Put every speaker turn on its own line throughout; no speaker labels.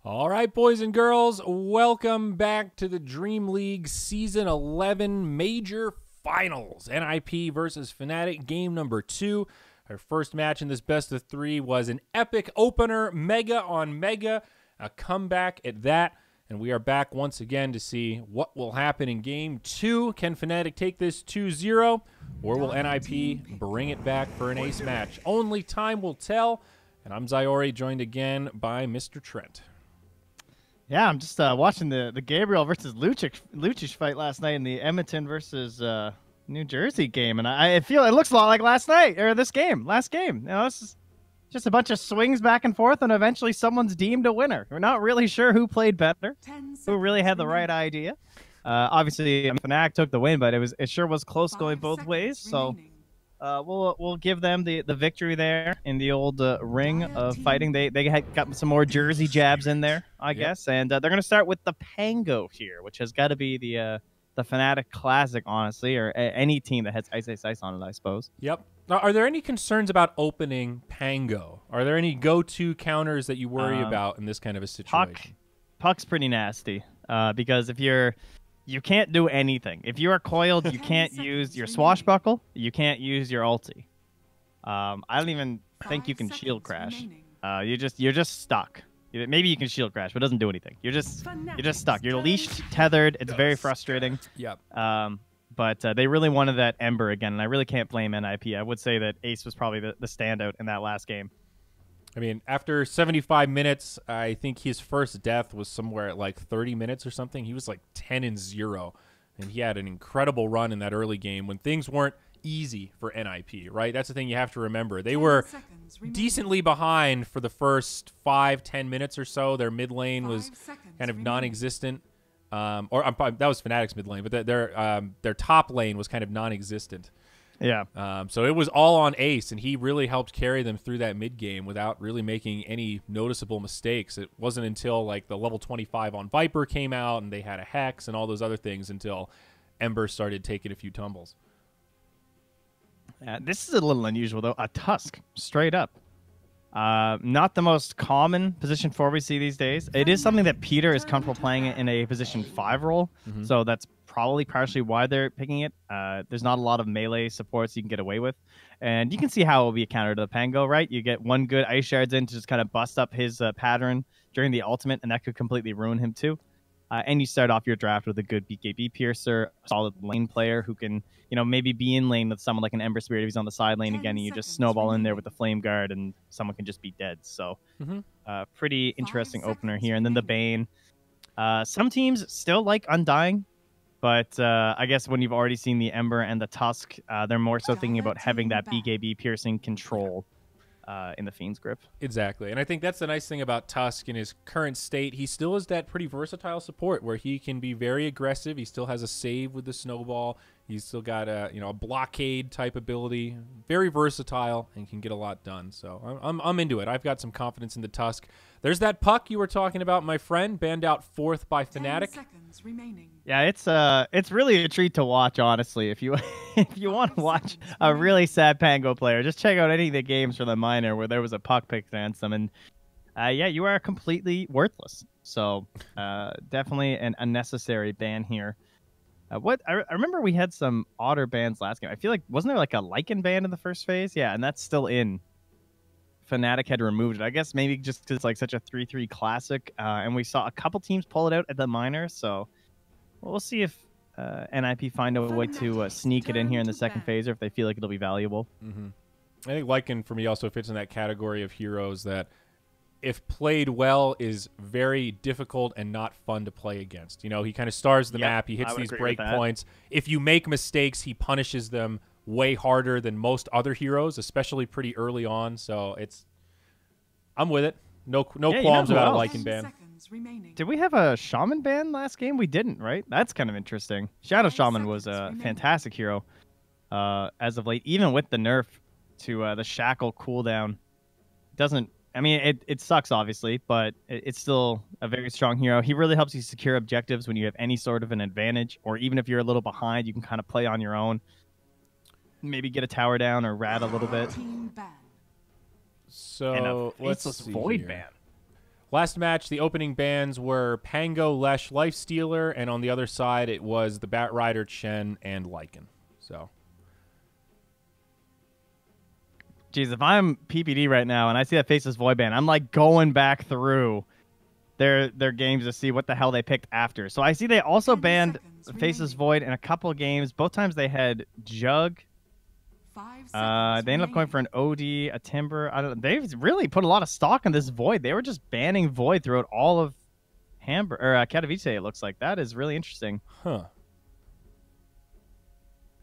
All right, boys and girls, welcome back to the Dream League Season 11 Major Finals. NIP versus Fnatic, game number 2. Our first match in this best of 3 was an epic opener, Mega on Mega, a comeback at that. And we are back once again to see what will happen in game 2. Can Fnatic take this 2-0, or will NIP bring it back for an ace match? Only time will tell. And I'm Zyori, joined again by Mr. Trent.
Yeah, I'm just watching the Gabriel versus Lucic fight last night in the Edmonton versus New Jersey game, and I feel it looks a lot like last game. Last game. You know, it's just a bunch of swings back and forth, and eventually someone's deemed a winner. We're not really sure who played better, who really had the right idea. Obviously, Fnatic took the win, but it sure was close going both ways. So we'll give them the victory there in the old ring of fighting. They had got some more Jersey jabs in there, I guess, and they're gonna start with the Pango here, which has got to be the Fnatic classic, honestly, or any team that has ice on it, I suppose.
Yep. Now, are there any concerns about opening Pango? Are there any go-to counters that you worry about in this kind of a situation?
Puck's pretty nasty because if you can't do anything. If you are coiled, you can't use your swashbuckle. You can't use your ulti. I don't even think you can shield crash. You're just stuck. Maybe you can shield crash, but it doesn't do anything. You're just stuck. You're leashed, tethered. It's very frustrating.
Yep.
But they really wanted that Ember again, and I really can't blame NIP. I would say that Ace was probably the standout in that last game.
I mean, after 75 minutes, I think his first death was somewhere at like 30 minutes or something. He was like 10-0, and he had an incredible run in that early game when things weren't easy for NIP, right? That's the thing you have to remember. They were decently behind for the first 5-10 minutes or so. Their mid lane was kind of non-existent. That was Fnatic's mid lane, but their top lane was kind of non-existent.
Yeah.
So it was all on Ace, and he really helped carry them through that mid game without really making any noticeable mistakes. It wasn't until like the level 25 on Viper came out and they had a Hex and all those other things until Ember started taking a few tumbles.
This is a little unusual, though. A Tusk, straight up. Not the most common position 4 we see these days. It is something that Peter is comfortable playing in a position 5 role, so that's probably partially why they're picking it. There's not a lot of melee supports you can get away with, and you can see how it will be a counter to the Pango, right? You get one good Ice Shards in to just kind of bust up his pattern during the ultimate, and that could completely ruin him too. And you start off your draft with a good BKB Piercer, a solid lane player who can, maybe be in lane with someone like an Ember Spirit if he's on the side lane again, and you just snowball in there with the Flame Guard, and someone can just be dead. So, pretty interesting opener here. And then the Bane. Some teams still like Undying, but I guess when you've already seen the Ember and the Tusk, they're more so thinking about having that BKB piercing control in the Fiend's grip.
Exactly. And I think that's the nice thing about Tusk in his current state. He still is that pretty versatile support where he can be very aggressive. He still has a save with the snowball. He's still got a blockade type ability. Very versatile and can get a lot done. So I'm into it. I've got some confidence in the Tusk. There's that puck you were talking about, my friend, banned out 4th by Fnatic.
10 seconds remaining.
Yeah, it's really a treat to watch, honestly. If you want to watch a really sad Pango player, just check out any of the games from the minor where there was a puck picked against them, and yeah, you are completely worthless. So definitely an unnecessary ban here. I remember we had some Otter bans last game. I feel like, wasn't there like a Lycan ban in the first phase? Yeah, and that's still in. Fnatic had removed it. I guess maybe just because it's like such a 3-3 classic, and we saw a couple teams pull it out at the minor. So we'll see if NIP find a way to sneak it in here in the second phase, or if they feel like it'll be valuable.
I think Lycan for me also fits in that category of heroes that, if played well, is very difficult and not fun to play against. He kind of stars the map. He hits these break points. If you make mistakes, he punishes them way harder than most other heroes, especially pretty early on. So I'm with it. No qualms about a Lycan ban.
Did we have a Shaman ban last game? We didn't, right? That's kind of interesting. Shadow Shaman was a fantastic hero as of late, even with the nerf to the Shackle cooldown. It sucks, obviously, but it's still a very strong hero. He really helps you secure objectives when you have any sort of an advantage, or even if you're a little behind, you can kind of play on your own. Maybe get a tower down or rat a little bit.
So let's see
Void
here.
ban.
Last match, the opening bans were Pango, Lesh, Lifestealer, and on the other side, it was the Bat Rider, Chen, and Lycan. So,
Jeez, if I'm PPD right now and I see that Faceless Void ban, I'm like going back through their games to see what the hell they picked after. So I see they also banned Faceless Void in a couple of games. Both times they had Jug. They ended up going for an OD, a Timber. I don't. They've really put a lot of stock in this Void. They were just banning Void throughout all of Katowice. It looks like that is really interesting.
huh?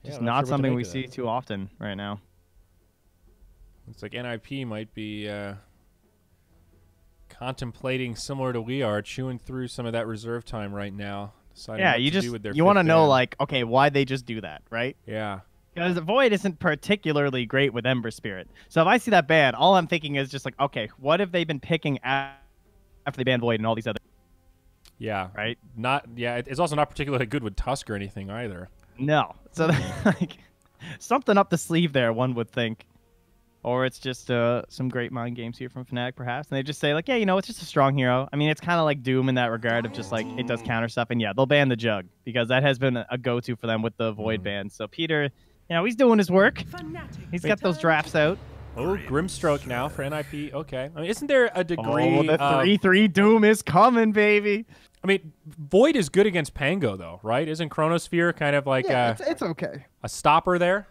Just
Yeah,
not
sure what to
something
make
we
of that.
see too often right now.
Looks like NIP might be contemplating, similar to we are, chewing through some of that reserve time right now. Deciding
Yeah,
what
you
to
just
do with their
you want to
fifth
know
ban.
like, okay, why'd they just do that, right?
Yeah.
Because the Void isn't particularly great with Ember Spirit. So if I see that ban, all I'm thinking is just like, okay, what have they been picking after they banned Void and all these other,
Yeah.
right?
Not. Yeah. It's also not particularly good with Tusk or anything either.
No. So like something up the sleeve there, one would think. Or it's just some great mind games here from Fnatic, perhaps. And they just say, like, yeah, you know, it's just a strong hero. I mean, it's kind of like Doom in that regard of just, like, it does counter stuff. And, yeah, they'll ban the Jug because that has been a go-to for them with the Void ban. So Peter, you know, he's doing his work. He's got those drafts out.
Oh, Grimstroke now for NIP. Okay. I mean, isn't there a degree
Oh, the
of...
3-3 Doom is coming, baby.
I mean, Void is good against Pango, though, right? Isn't Chronosphere kind of like
Yeah, it's okay.
a stopper there?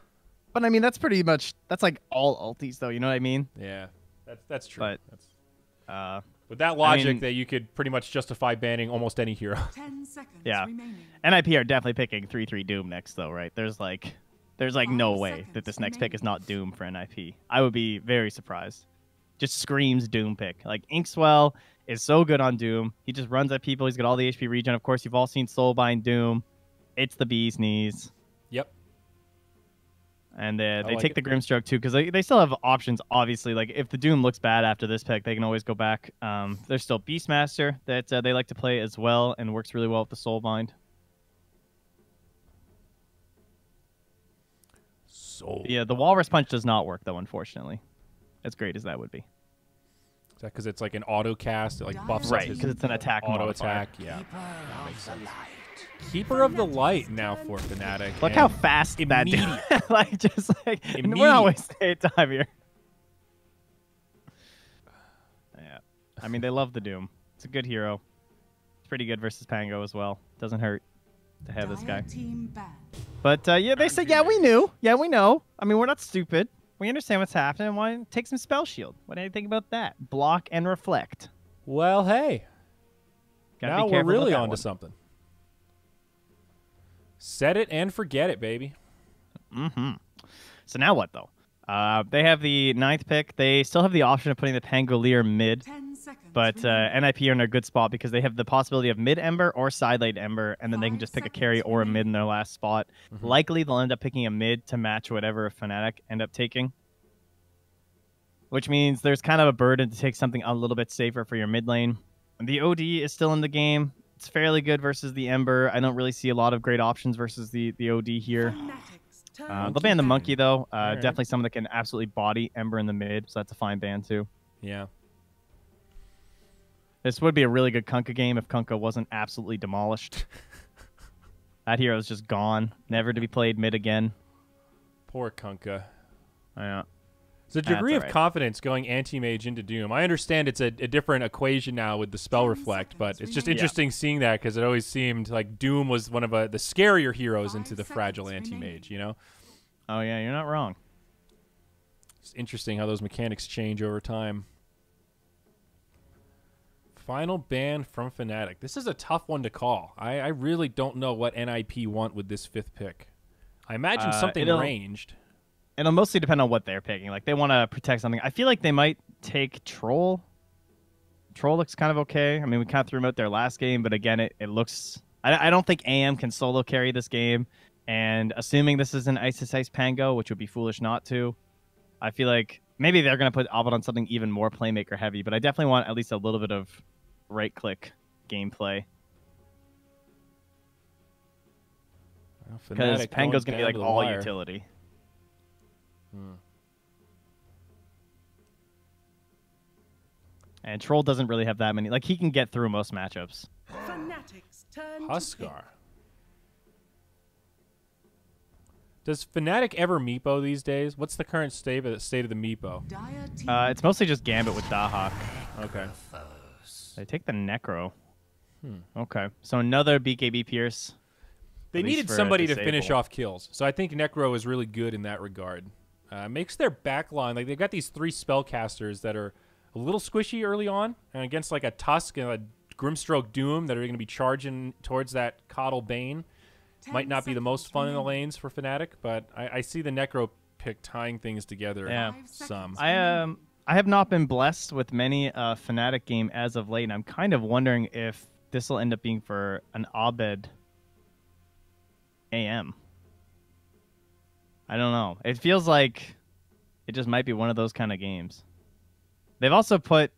But I mean, that's pretty much
That's like all ultis, though. You know what I mean?
Yeah. That's true.
But,
That's... With that logic,
mean-
that you could pretty much justify banning almost any hero.
10 seconds
Yeah.
remaining.
NIP are definitely picking 3-3 Doom next, though, right? There's like no
5
way that this
seconds
next pick is
remaining.
not Doom for NIP. I would be very surprised. Just screams Doom pick. Like, Inkswell is so good on Doom. He just runs at people. He's got all the HP regen. Of course, you've all seen Soulbind Doom. It's the bee's knees.
Yep.
And they
like
take
it.
the Grimstroke, too, because they still have options, obviously. Like, if the Doom looks bad after this pick, they can always go back. There's still Beastmaster that they like to play as well and works really well with the Soulbind.
So...
Yeah, the Walrus Punch does not work, though, unfortunately. As great as that would be.
Is that because it's like an auto cast? It like buffs up
Right,
his
because it's an attack
auto
modifier.
attack. Yeah. That makes sense. Keeper of the Light now for Fnatic.
Look
and
how fast that dude.
immediate.
Like, just like, we're
Immediate.
not wasting any time here. Yeah. I mean, they love the Doom. It's a good hero. It's pretty good versus Pango as well. Doesn't hurt to have this guy.
Dire team banned.
But, yeah, they said, yeah, we knew. Yeah, we know. I mean, we're not stupid. We understand what's happening. Why take some Spell Shield? What do you think about that? Block and reflect.
Well, hey.
Gotta
Now
be
we're
careful
really
about that
onto
one.
something. Set it and forget it, baby.
Mm-hmm. So now what, though? They have the 9th pick. They still have the option of putting the Pangolier mid.
10 seconds
But
remaining.
NIP are in a good spot because they have the possibility of mid Ember or side lane Ember, and then they can
5
just pick a
seconds
carry or a mid
remaining.
in their last spot. Likely they'll end up picking a mid to match whatever Fnatic end up taking. Which means there's kind of a burden to take something a little bit safer for your mid lane. The OD is still in the game. It's fairly good versus the Ember. I don't really see a lot of great options versus the OD here.
Fanatics turn
They'll
to
ban the
fan.
Monkey, though.
Alright.
Definitely someone that can absolutely body Ember in the mid, so that's a fine ban, too.
Yeah.
This would be a really good Kunkka game if Kunkka wasn't absolutely demolished. That hero is just gone, never to be played mid again.
Poor Kunkka.
Yeah.
There's a degree
That's
of
all right.
confidence going anti-mage into Doom. I understand it's a different equation now with the spell
10
reflect, but it's just
seconds
interesting seeing that because it always seemed like Doom was one of the scarier heroes into the
5
fragile
seconds
anti-mage, you know?
Oh yeah, you're not wrong.
It's interesting how those mechanics change over time. Final ban from Fnatic. This is a tough one to call. I really don't know what NIP want with this 5th pick. I imagine something
it'll-
ranged.
It'll mostly depend on what they're picking. Like they want to protect something. I feel like they might take Troll. Troll looks kind of okay. I mean, we kind of threw him out there last game, but again, it looks. I don't think AM can solo carry this game. And assuming this is an Ice Pango, which would be foolish not to, I feel like maybe they're going to put Ovid on something even more playmaker heavy. But I definitely want at least a little bit of right click gameplay.
Well,
Because
Fnatic
Pango's
going
going to be like
down the
all
wire.
utility. And Troll doesn't really have that many. Like, he can get through most matchups.
Fnatic's turn
Huskar. Does Fnatic ever meepo these days? What's the current state of the meepo?
It's mostly just Gambit with Dahak.
Okay.
They take the Necro. Okay. So another BKB Pierce.
They needed somebody to finish off kills. So I think Necro is really good in that regard. Makes their backline, like they've got these 3 spellcasters that are a little squishy early on, and against like a Tusk and a Grimstroke Doom that are going to be charging towards that Coddle Bane. Might not be the most fun in the lanes for Fnatic, but I see the Necro pick tying things together.
Yeah.
Some.
I have not been blessed with many Fnatic game as of late, and I'm kind of wondering if this will end up being for an Abed AM. I don't know. It feels like it just might be one of those kind of games. They've also put,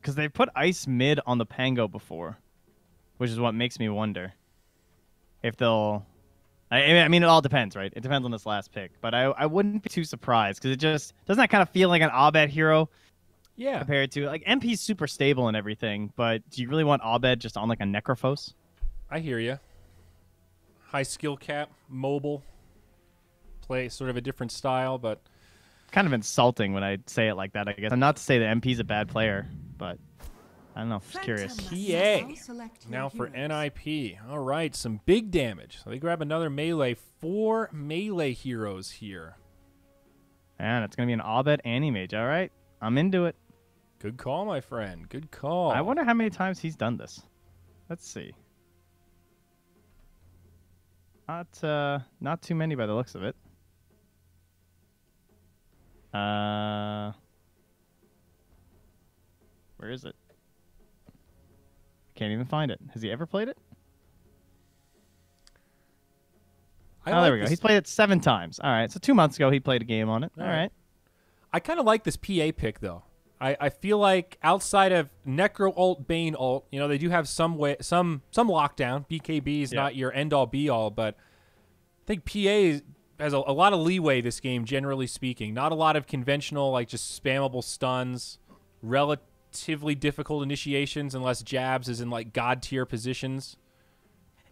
because they've put Ice mid on the Pango before, which is what makes me wonder if they'll. I mean, it all depends, right? It depends on this last pick, but I wouldn't be too surprised because it just doesn't that kind of feel like an Abed hero.
Yeah.
Compared to like MP's super stable and everything, but do you really want Abed just on like a Necrophos?
I hear you. High skill cap, mobile, play sort of a different style, but
Kind of insulting when I say it like that, I guess. And not to say that MP's a bad player, but I don't know. Just curious.
PA. Now for NIP. All right, some big damage. So they grab another melee. 4 melee heroes here.
And it's going to be an Abed Animage. All right. I'm into it.
Good call, my friend. Good call.
I wonder how many times he's done this. Let's see. Not too many by the looks of it. Where is it? Can't even find it. Has he ever played it? There we go. He's played it 7 times. All right. So 2 months ago, he played a game on it. All right.
I kind of like this PA pick, though. I feel like outside of Necro ult, Bane ult, you know, they do have some lockdown. BKB is not your end-all, be-all, but I think PA has a lot of leeway this game, generally speaking. Not a lot of conventional, like, just spammable stuns. Relatively difficult initiations unless jabs is in, like, god-tier positions.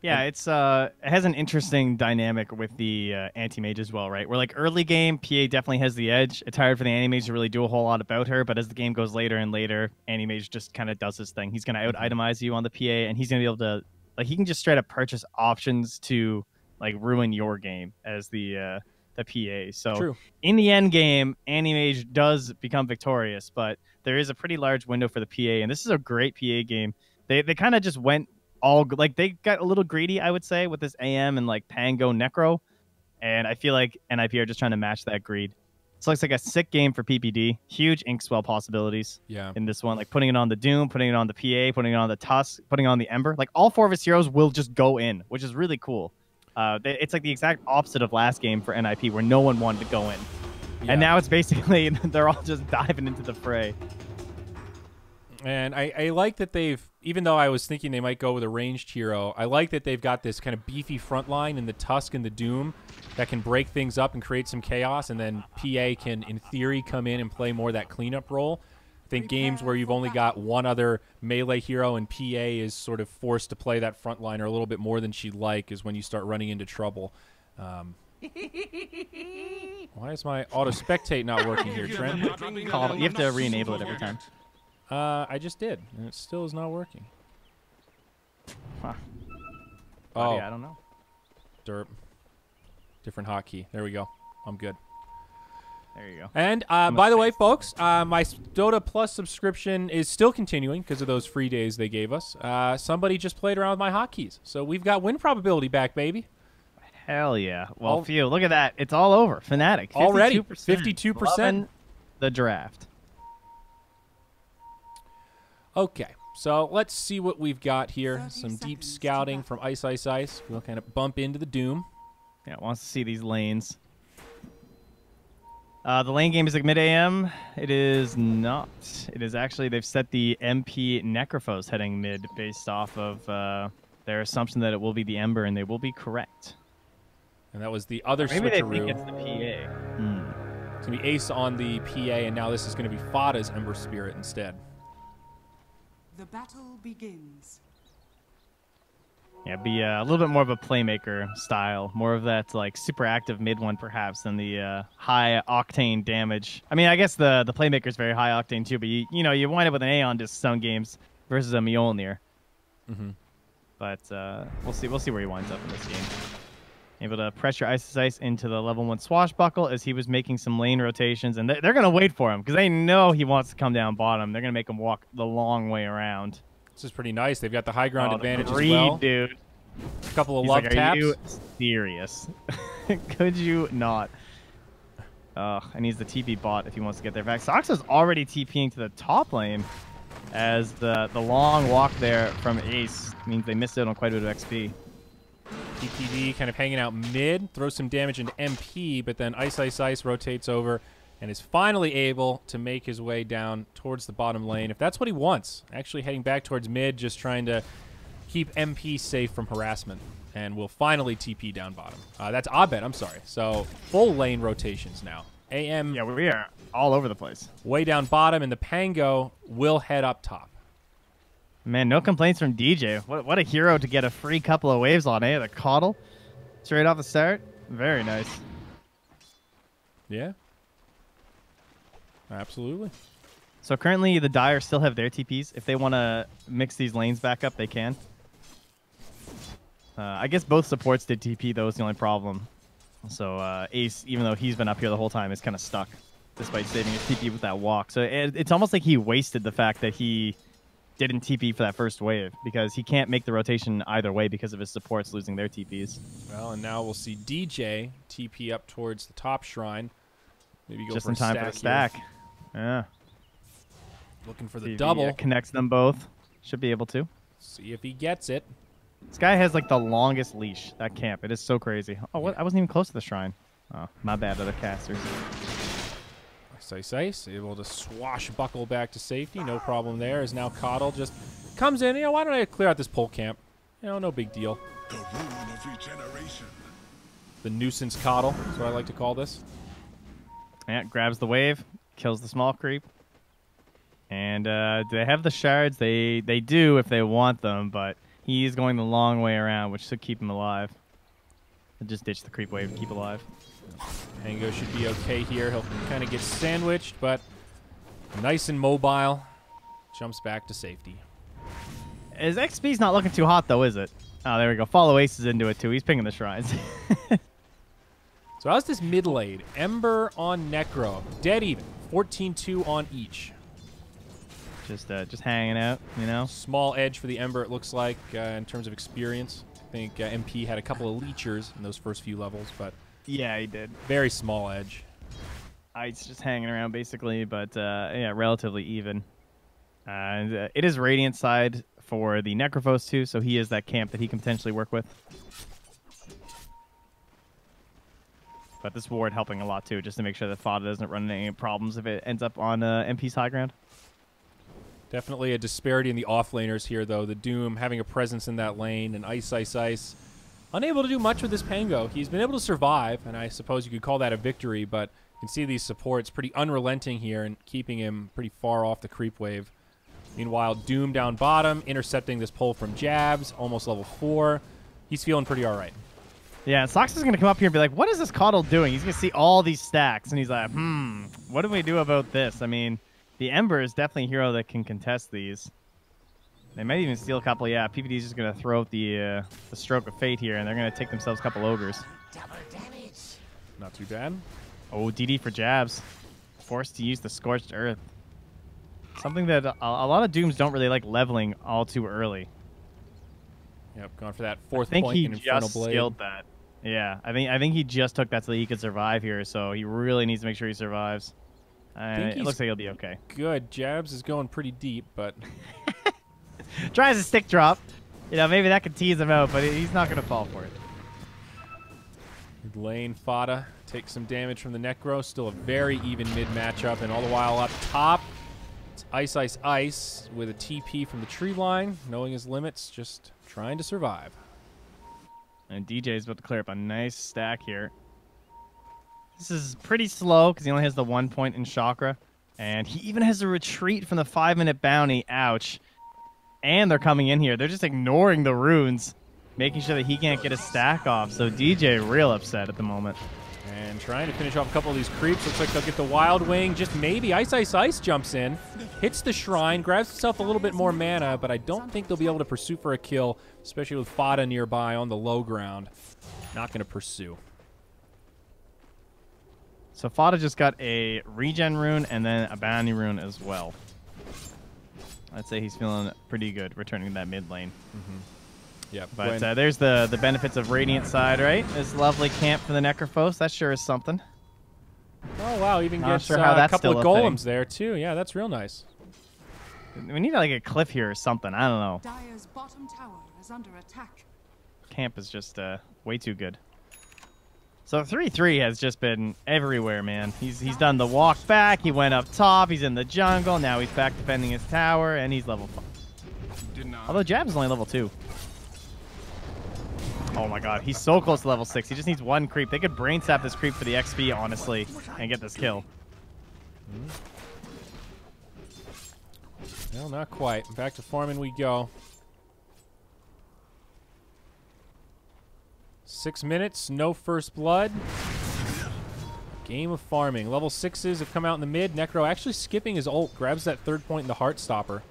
Yeah, it has an interesting dynamic with the anti-mage as well, right? Where, like, early game, PA definitely has the edge. It's hard for the anti-mage to really do a whole lot about her, but as the game goes later and later, anti-mage just kind of does his thing. He's going to out-itemize you on the PA, and he's going to be able to, like, he can just straight up purchase options to, like, ruin your game as the PA. So in the end game, anti-mage does become victorious, but there is a pretty large window for the PA, and this is a great PA game. They kind of just went like they got a little greedy, I would say, with this AM and like Pango Necro, and I feel like NIP are just trying to match that greed. So it's like a sick game for PPD. Huge Inkswell possibilities in this one, like putting it on the Doom, putting it on the PA, putting it on the Tusk, putting it on the Ember. Like all 4 of his heroes will just go in, which is really cool. It's like the exact opposite of last game for NIP, where no one wanted to go in, and now it's basically they're all just diving into the fray.
And I like that they've, even though I was thinking they might go with a ranged hero, I like that they've got this kind of beefy front line in the Tusk and the Doom that can break things up and create some chaos, and then PA can, in theory, come in and play more that cleanup role. I think games where you've only got one other melee hero and PA is sort of forced to play that front line or a little bit more than she'd like is when you start running into trouble. Why is my auto-spectate not working here, Trent?
You have to re-enable it every time.
I just did, and it still is not working.
Huh.
Oh,
yeah, I don't know.
Derp. Different hotkey. There we go. I'm good.
There you go.
And by the way, folks, my Dota Plus subscription is still continuing because of those free days they gave us. Somebody just played around with my hotkeys, so we've got win probability back, baby.
Hell yeah. Well, phew, look at that. It's all over. Fnatic. 52%.
Already. 52%.
Loving the draft.
Okay, so let's see what we've got here. Some deep scouting from Ice Ice Ice. We'll kind of bump into the Doom.
Yeah, wants to see these lanes. The lane game is like mid-AM. It is not. It is actually, they've set the MP Necrophos heading mid based off of their assumption that it will be the Ember, and they will be correct.
And that was the other
Maybe
switcheroo.
they think it's the PA.
It's going to be Ace on the PA, and now this is going to be Fada's Ember Spirit instead.
The battle begins.
Yeah, be a little bit more of a playmaker style, more of that like super active mid one perhaps than the high octane damage. I mean, I guess the playmaker is very high octane too, but you wind up with an Aeon just some games versus a Mjolnir. But we'll see where he winds up in this game. Able to pressure Ice into the level 1 swashbuckle as he was making some lane rotations, and they're gonna wait for him because they know he wants to come down bottom. They're gonna make him walk the long way around.
This is pretty nice. They've got the high ground advantage
greed,
as well.
Dude.
A couple of
He's
love
like,
taps.
Are you serious? Could you not? And he's the TP bot if he wants to get there. In fact, Sox is already TPing to the top lane as the long walk there from Ace means they missed out on quite a bit of XP.
TPD kind of hanging out mid, throws some damage into MP, but then Ice rotates over and is finally able to make his way down towards the bottom lane. If that's what he wants, actually heading back towards mid, just trying to keep MP safe from harassment, and will finally TP down bottom. That's Abed, I'm sorry. So full lane rotations now. AM
Yeah, we are all over the place.
way down bottom, and the Pango will head up top.
Man, no complaints from DJ. What a hero to get a free couple of waves on, eh? The Coddle straight off the start. Very nice.
Yeah. Absolutely.
So currently the Dire still have their TPs. If they want to mix these lanes back up, they can. I guess both supports did TP, though, is the only problem. So Ace, even though he's been up here the whole time, is kind of stuck, despite saving his TP with that walk. So it's almost like he wasted the fact that he didn't TP for that first wave, because he can't make the rotation either way because of his supports losing their TPs.
Well, and now we'll see DJ TP up towards the top shrine. Maybe go
Just
for
in time
a
for the
stack
stack.
here.
Yeah.
Looking for
See
the
if
double.
he, connects them both. Should be able to.
See if he gets it.
This guy has like the longest leash, that camp. It is so crazy. Oh, what? I wasn't even close to the shrine. Oh, my bad, other casters.
Ice able to swashbuckle back to safety. No problem there. As now Coddle just comes in. Why don't I clear out this pole camp? No big deal.
The rune of regeneration.
The nuisance Coddle is what I like to call this.
Yeah, grabs the wave, kills the small creep. And do they have the shards? They do if they want them, but he's going the long way around, which should keep him alive. Just ditch the creep wave and keep alive.
Pango should be okay here. He'll kind of get sandwiched, but nice and mobile. Jumps back to safety.
His XP's not looking too hot, though, is it? Oh, there we go. Follow Ace is into it, too. He's pinging the shrines.
So how's this mid lane? Ember on Necro. Dead even. 14-2 on each.
Just hanging out, you know?
Small edge for the Ember, it looks like, in terms of experience. I think MP had a couple of leechers in those first few levels, but
Yeah, he did.
very small edge.
Ice just hanging around, basically, but yeah, relatively even. And it is Radiant side for the Necrophos, too, so he is that camp that he can potentially work with. But this ward helping a lot, too, just to make sure that Fada doesn't run into any problems if it ends up on MP's high ground.
Definitely a disparity in the offlaners here, though. The Doom having a presence in that lane, and Ice. Unable to do much with this Pango. He's been able to survive, and I suppose you could call that a victory, but you can see these supports pretty unrelenting here and keeping him pretty far off the creep wave. Meanwhile, Doom down bottom, intercepting this pull from Jabs, almost level 4. He's feeling pretty all right.
Yeah, Sox is going to come up here and be like, what is this Coddle doing? He's going to see all these stacks, and he's like, what do we do about this? I mean, the Ember is definitely a hero that can contest these. They might even steal a couple. Yeah, PPD is just going to throw out the stroke of fate here, and they're going to take themselves a couple ogres.
Double damage.
Not too bad.
Oh, DD for Jabs. Forced to use the Scorched Earth. Something that a lot of Dooms don't really like leveling all too early.
Yep, going for that fourth
I think
point
he
in Infernal
just
Blade.
skilled that. Yeah, I think he just took that so that he could survive here, so he really needs to make sure he survives.
think
It
he's
looks like he'll be okay.
Good. Jabs is going pretty deep, but
Tries a stick drop. You know, maybe that could tease him out, but he's not going to fall for it.
lane Fada takes some damage from the Necro. Still a very even mid matchup, and all the while up top, it's Ice with a TP from the tree line, knowing his limits, just trying to survive.
And DJ is about to clear up a nice stack here. This is pretty slow because he only has the 1 point in Chakra. And he even has a retreat from the 5-minute bounty. Ouch. and they're coming in here. They're just ignoring the runes, making sure that he can't get a stack off. So DJ real upset at the moment.
And trying to finish off a couple of these creeps. Looks like they'll get the Wild Wing. Just maybe. Ice, Ice, Ice jumps in. Hits the Shrine. Grabs himself a little bit more mana, but I don't think they'll be able to pursue for a kill, especially with Fada nearby on the low ground. Not going to pursue.
So Fada just got a regen rune and then a bounty rune as well. I'd say he's feeling pretty good returning to that mid lane.
Yeah,
But there's the benefits of Radiant side, right? This lovely camp for the Necrophos. That sure is something.
oh wow, even
Not
gets
sure how
a
that's
couple of
still a thing.
golems there too. Yeah, that's real nice.
We need like a cliff here or something. I don't know.
Dire's bottom tower is under attack.
Camp is just way too good. So 3-3 has just been everywhere, man. He's done the walk back. He went up top. He's in the jungle. Now he's back defending his tower, and he's level 5. Although Jab's only level 2. Oh my god, he's so close to level 6. He just needs one creep. They could brain sap this creep for the XP, honestly, and get this kill.
Well, not quite. Back to farming we go. 6 minutes, no first blood. Game of farming. Level 6s have come out in the mid. Necro actually skipping his ult. Grabs that third point in the Heartstopper.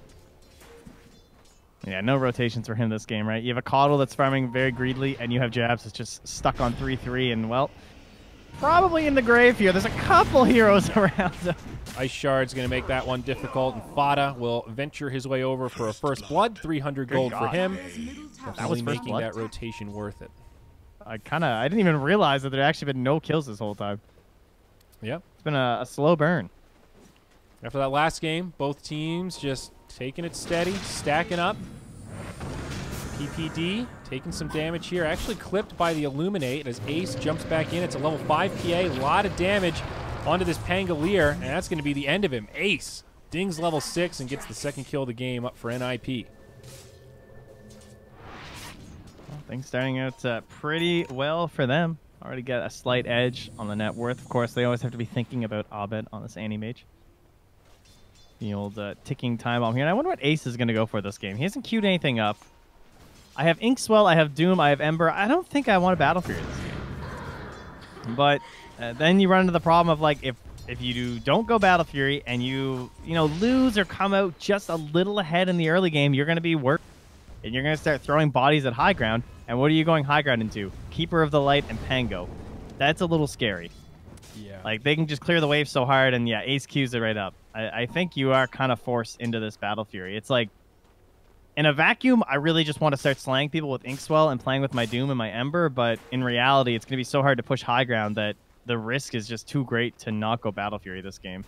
Yeah, no rotations for him this game, right? You have a Coddle that's farming very greedily, and you have Jabs that's just stuck on 3-3, and, well, probably in the grave here. There's a couple heroes around him.
Ice Shard's going to make that one difficult, and Fada will venture his way over for a first blood. 300 gold for him.
That was
Definitely
first
making
blood?
that rotation worth it.
I didn't even realize that there actually been no kills this whole time.
Yep.
It's been a slow burn.
After that last game, both teams just taking it steady, stacking up. PPD taking some damage here. Actually clipped by the Illuminate as Ace jumps back in. It's a level 5 PA. A lot of damage onto this Pangolier, and that's going to be the end of him. Ace dings level 6 and gets the second kill of the game up for NIP.
Well, things starting out pretty well for them. Already got a slight edge on the net worth. Of course, they always have to be thinking about Abed on this Anti-Mage. The old ticking time bomb here. And I wonder what Ace is going to go for this game. He hasn't queued anything up. I have Inkswell, I have Doom, I have Ember. I don't think I want a Battle Fury this game. But then you run into the problem of, like, if you don't go Battle Fury and you lose or come out just a little ahead in the early game, you're going to be worse. And you're going to start throwing bodies at high ground. And what are you going high ground into? Keeper of the Light and Pango. That's a little scary.
Yeah.
Like, they can just clear the wave so hard, and yeah, Ace Qs it right up. I think you are kind of forced into this Battle Fury. It's like, in a vacuum, I really just want to start slaying people with Inkswell and playing with my Doom and my Ember, but in reality, it's going to be so hard to push high ground that the risk is just too great to not go Battle Fury this game.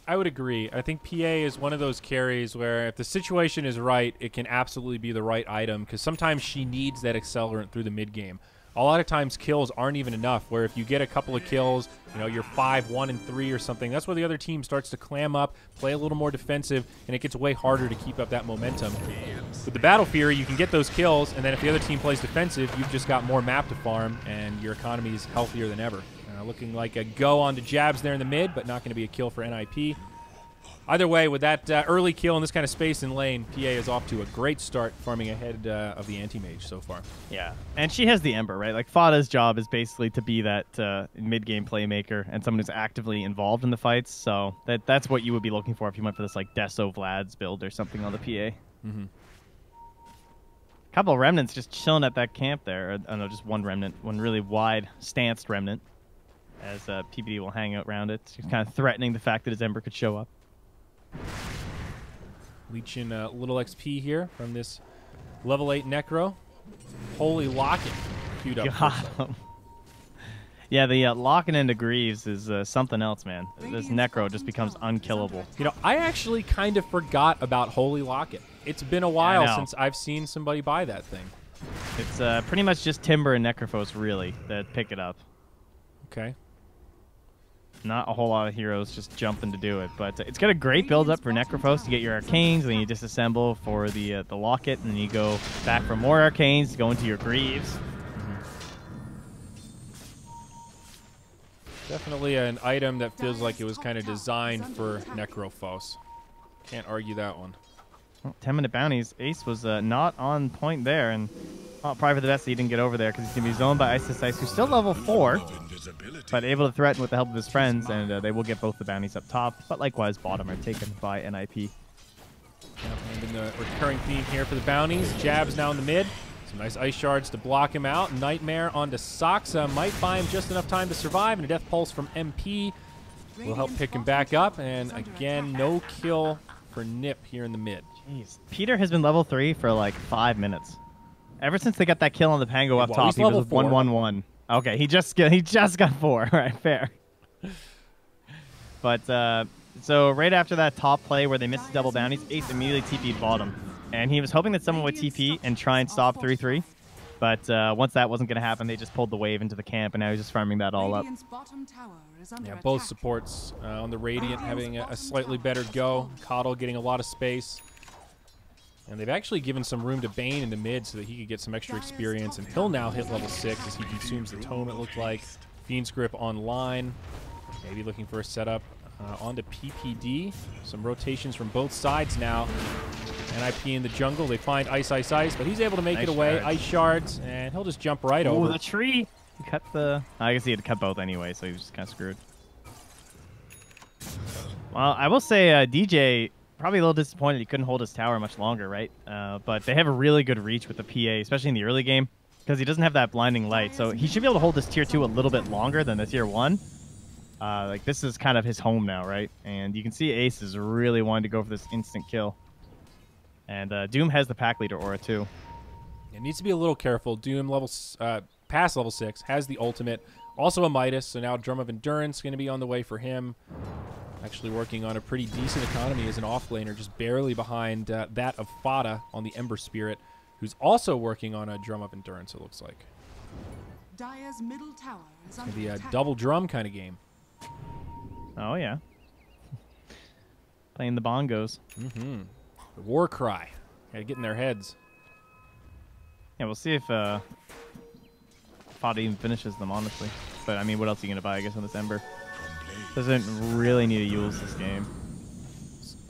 I would agree. I think PA is one of those carries where if the situation is right, it can absolutely be the right item, because sometimes she needs that accelerant through the mid game. A lot of times kills aren't even enough, where if you get a couple of kills, you're 5, 1, and 3 or something, that's where the other team starts to clam up, play a little more defensive, and it gets way harder to keep up that momentum. With the Battle Fury, you can get those kills, and then if the other team plays defensive, you've just got more map to farm, and your economy is healthier than ever. Looking like a go on to Jabs there in the mid, but not going to be a kill for NIP. Either way, with that early kill in this kind of space in lane, PA is off to a great start farming ahead of the Anti-Mage so far.
Yeah, and she has the Ember, right? Like, Fada's job is basically to be that mid-game playmaker and someone who's actively involved in the fights, so that's what you would be looking for if you went for this, like, Deso Vlad's build or something on the PA.
Mm-hmm.
Couple of remnants just chilling at that camp there. Oh, no, just one remnant, one really wide stanced remnant, as PPD will hang out around it. He's kind of threatening the fact that his Ember could show up.
Leeching a little XP here from this level 8 Necro. Holy Locket queued up.
Yeah, the locking into Greaves is something else, man. This Necro just becomes unkillable.
I actually kind of forgot about Holy Locket. It's been a while since I've seen somebody buy that thing.
It's pretty much just Timber and Necrophos, really, that pick it up.
Okay.
Not a whole lot of heroes just jumping to do it, but it's got a great build-up for Necrophos to get your Arcanes, and then you disassemble for the Locket, and then you go back for more Arcanes to go into your Greaves.
Definitely an item that feels like it was kind of designed for Necrophos. Can't argue that one.
Well, 10-minute bounties. Ace was not on point there, and probably for the best that he didn't get over there because he's going to be zoned by Ice, who's still level 4, but able to threaten with the help of his friends, and they will get both the bounties up top, but likewise bottom are taken by NIP.
Yep, and in the recurring theme here for the bounties, Jab's now in the mid. Some nice ice shards to block him out. Nightmare onto Soxa might buy him just enough time to survive, and a death pulse from MP will help pick him back up. And again, no kill for Nip here in the mid.
Jeez. Peter has been level 3 for like 5 minutes. Ever since they got that kill on the Pango up top, he was 1-1-1. Okay, he just got 4. All right, fair. But so right after that top play where they missed the double bounties, Ace immediately TP'd bottom. And he was hoping that someone would TP and try and stop 3-3. But once that wasn't going to happen, they just pulled the wave into the camp, and now he's just farming that all up.
Yeah, both supports on the Radiant having a slightly better go. Coddle getting a lot of space. And they've actually given some room to Bane in the mid so that he could get some extra experience. And he'll now hit level 6 as he consumes the tome, it looked like. Fiend's Grip online. Maybe looking for a setup onto PPD. Some rotations from both sides now. NIP in the jungle. They find Ice, but he's able to make it away. Ice shards, and he'll just jump right over.
Oh, the tree! He cut the... I guess he had to cut both anyway, so he was just kind of screwed. Well, I will say DJ... probably a little disappointed he couldn't hold his tower much longer, right? But they have a really good reach with the PA, especially in the early game, because he doesn't have that blinding light. So he should be able to hold this tier 2 a little bit longer than the tier 1. Like, this is kind of his home now, right? And you can see Ace is really wanting to go for this instant kill. And Doom has the pack leader aura, too.
It needs to be a little careful. Doom past level 6, has the ultimate. Also a Midas, so now Drum of Endurance going to be on the way for him. Actually working on a pretty decent economy as an offlaner, just barely behind that of Fada on the Ember Spirit, who's also working on a Drum of Endurance, it looks like.
Dire's middle tower is
It's going to be
under
a
attack.
double drum kind of game.
Oh, yeah. Playing the bongos.
Mm-hmm. The war cry. Got to get in their heads.
Yeah, we'll see if Fada even finishes them, honestly. But, I mean, what else are you going to buy, I guess, on this Ember? Doesn't really need to use this game.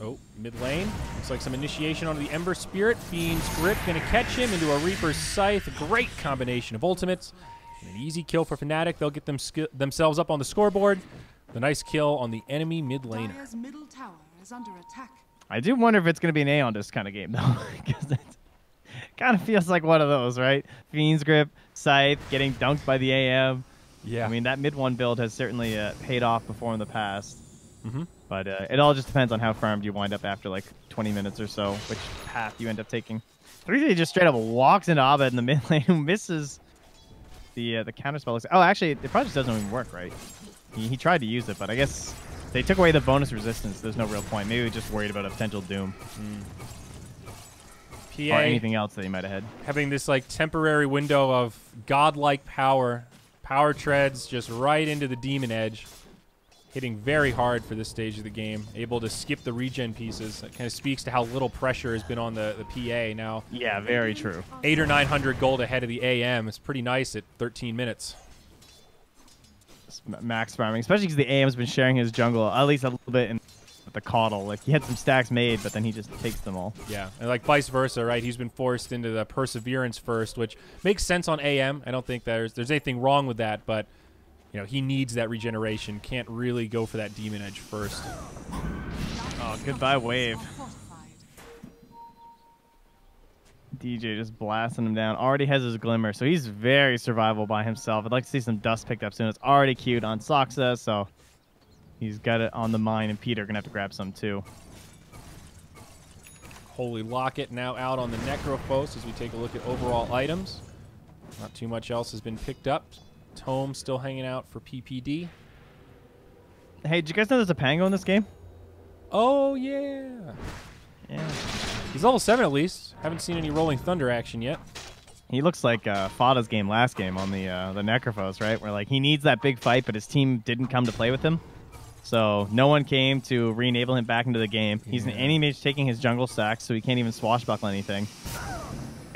Oh, mid lane. Looks like some initiation onto the Ember Spirit. Fiend's Grip going to catch him into a Reaper's Scythe. Great combination of ultimates. And an easy kill for Fnatic. They'll get themselves up on the scoreboard. The nice kill on the enemy mid laner.
Dire's middle tower is under attack.
I do wonder if it's going to be an A on this kind of game, though. Because it kind of feels like one of those, right? Fiend's Grip, Scythe, getting dunked by the AM.
Yeah.
I mean, that mid 1 build has certainly paid off before in the past.
Mm-hmm.
But it all just depends on how farmed you wind up after like 20 minutes or so, which path you end up taking. 3-3 just straight up walks into Abed in the mid lane, who misses the counter spell. Oh, actually, it probably just doesn't even work, right? He tried to use it, but I guess they took away the bonus resistance. There's no real point. Maybe we just worried about a potential Doom.
PA
Or anything else that he might have had.
having this like temporary window of godlike power. Power treads just right into the Demon Edge. Hitting very hard for this stage of the game. Able to skip the regen pieces. That kind of speaks to how little pressure has been on the PA now.
Yeah, very true.
800 or 900 gold ahead of the AM. It's pretty nice at 13 minutes.
Max farming, especially because the AM's been sharing his jungle at least a little bit in the Coddle. Like, he had some stacks made, but then he just takes them all.
Yeah, and like vice versa, right? He's been forced into the Perseverance first, which makes sense on AM. I don't think there's anything wrong with that, but you know, he needs that regeneration. Can't really go for that Demon Edge first.
Oh, goodbye wave. DJ just blasting him down. Already has his Glimmer, so he's very survivable by himself. I'd like to see some dust picked up soon. It's already queued on Soxa, so he's got it on the mine, and Peter going to have to grab some too.
Holy Locket now out on the Necrophos as we take a look at overall items. Not too much else has been picked up. Tome still hanging out for PPD.
Hey, did you guys know there's a Pango in this game?
Oh, yeah.
Yeah.
He's level 7 at least. Haven't seen any Rolling Thunder action yet.
He looks like Fada's game last game on the Necrophos, right? Where like he needs that big fight, but his team didn't come to play with him. So no one came to re-enable him back into the game. He's an anti-mage taking his jungle stacks, so he can't even swashbuckle anything.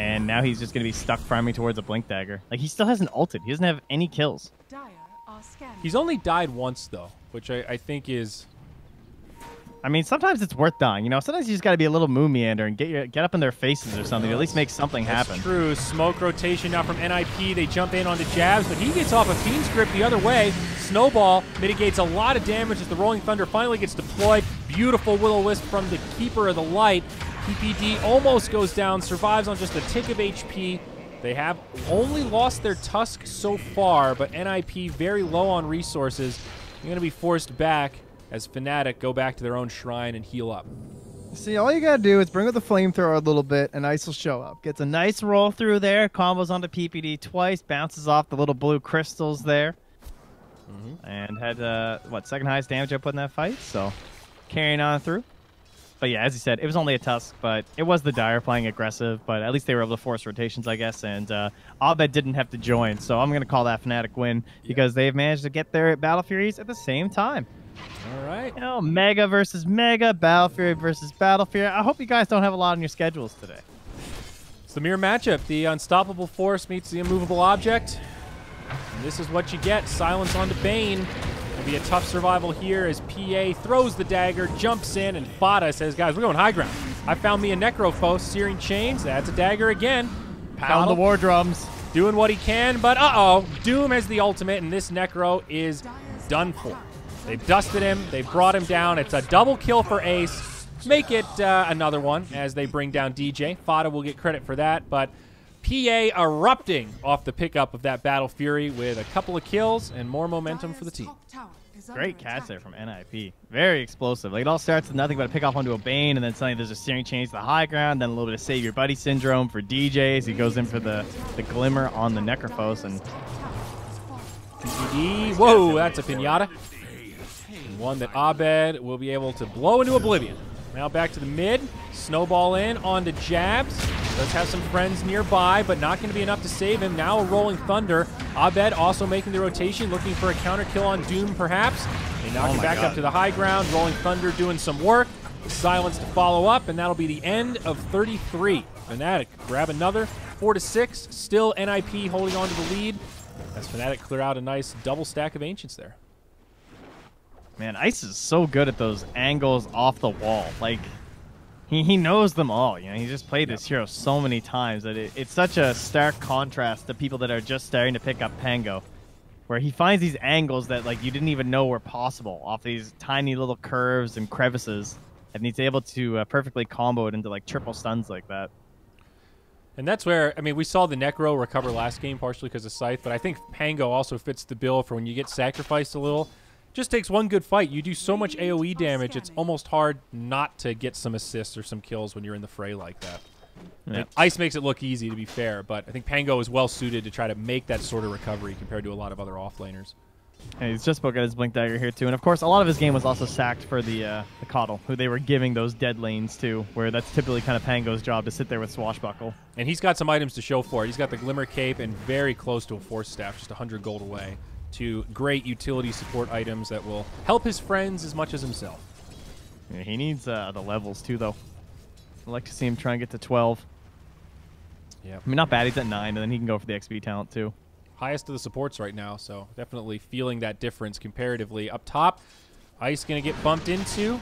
And now he's just going to be stuck farming towards a Blink Dagger. Like, he still hasn't ulted. He doesn't have any kills.
Dire are scanning.
He's only died once, though, which I think is
I mean, sometimes it's worth dying. You know, sometimes you just got to be a little moon meander and get up in their faces or something. At least make something happen.
True. Smoke rotation now from NIP. They jump in onto Jabs, but he gets off a Fiend's Grip the other way. Snowball mitigates a lot of damage as the Rolling Thunder finally gets deployed. Beautiful Will-O-Wisp from the Keeper of the Light. PPD almost goes down, survives on just a tick of HP. They have only lost their Tusk so far, but NIP very low on resources. They're going to be forced back as Fnatic go back to their own shrine and heal up.
See, all you gotta do is bring up the flamethrower a little bit, and Ice will show up.
Gets a nice roll through there, combos onto PPD twice, bounces off the little blue crystals there, and had, what, second highest damage I put in that fight, so carrying on through. But yeah, as you said, it was only a Tusk, but it was the Dire playing aggressive, but at least they were able to force rotations, I guess, and Abed didn't have to join, so I'm going to call that Fnatic win because they've managed to get their Battle Furies at the same time.
All right.
You know, Mega versus Mega, Battle Fury versus Battle Fury. I hope you guys don't have a lot on your schedules today.
It's the mirror matchup. The unstoppable force meets the immovable object. And this is what you get. Silence onto Bane. It'll be a tough survival here as PA throws the dagger, jumps in, and Fada says, guys, we're going high ground. I found me a Necrophos, Searing Chains. That's a dagger again.
Pound the war drums.
Doing what he can, but uh-oh. Doom has the ultimate, and this Necro is done for. They've dusted him. They've brought him down. It's a double kill for Ace. Make it another one as they bring down DJ. Fada will get credit for that, but PA erupting off the pickup of that Battle Fury with a couple of kills and more momentum for the team.
Great catch there from NIP. Very explosive. Like, it all starts with nothing but a pick off onto a Bane, and then suddenly there's a Searing Change to the high ground, then a little bit of Save Your Buddy syndrome for DJ as he goes in for the Glimmer on the Necrophos. And
PPD, whoa, that's a Pinata. And one that Abed will be able to blow into oblivion. Now back to the mid. Snowball in onto Jabs. Does have some friends nearby, but not going to be enough to save him. Now a Rolling Thunder. Abed also making the rotation, looking for a counter kill on Doom, perhaps. They knock him back up to the high ground. Rolling Thunder doing some work. Silence to follow up, and that'll be the end of 33. Fnatic grab another 4-6. Still NIP holding on to the lead as Fnatic clear out a nice double stack of Ancients there.
man, Ice is so good at those angles off the wall. Like, he knows them all. You know, he just played this hero so many times that it's such a stark contrast to people that are just starting to pick up Pango, where he finds these angles that like you didn't even know were possible off these tiny little curves and crevices, and he's able to perfectly combo it into like triple stuns like that.
And that's where, I mean, we saw the Necro recover last game partially because of Scythe, but I think Pango also fits the bill for when you get sacrificed a little. Just takes one good fight. You do so much AoE damage, it's almost hard not to get some assists or some kills when you're in the fray like that.
Yep.
Ice makes it look easy, to be fair, but I think Pango is well suited to try to make that sort of recovery compared to a lot of other offlaners.
And he's just about got his Blink Dagger here too, and of course a lot of his game was also sacked for the Coddle, who they were giving those dead lanes to, where that's typically kind of Pango's job to sit there with Swashbuckle.
And he's got some items to show for it. He's got the Glimmer Cape and very close to a Force Staff, just 100 gold away. Two great utility support items that will help his friends as much as himself.
Yeah, he needs the levels too, though. I'd like to see him try and get to 12.
Yeah,
I mean, not bad. He's at 9, and then he can go for the XP talent too.
Highest of the supports right now, so definitely feeling that difference comparatively. Up top, Ice going to get bumped into.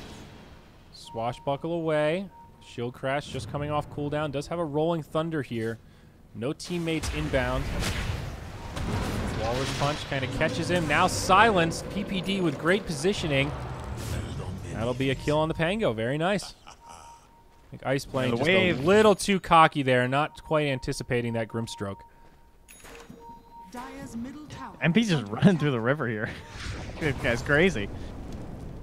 Swashbuckle away. Shield Crash just coming off cooldown. Does have a Rolling Thunder here. No teammates inbound. Walrus Punch kind of catches him. Now silenced. PPD with great positioning. That'll be a kill on the Pango. Very nice. I think Ice playing just a little too cocky there, not quite anticipating that Grimstroke.
MP's just running through the river here. This guy's crazy.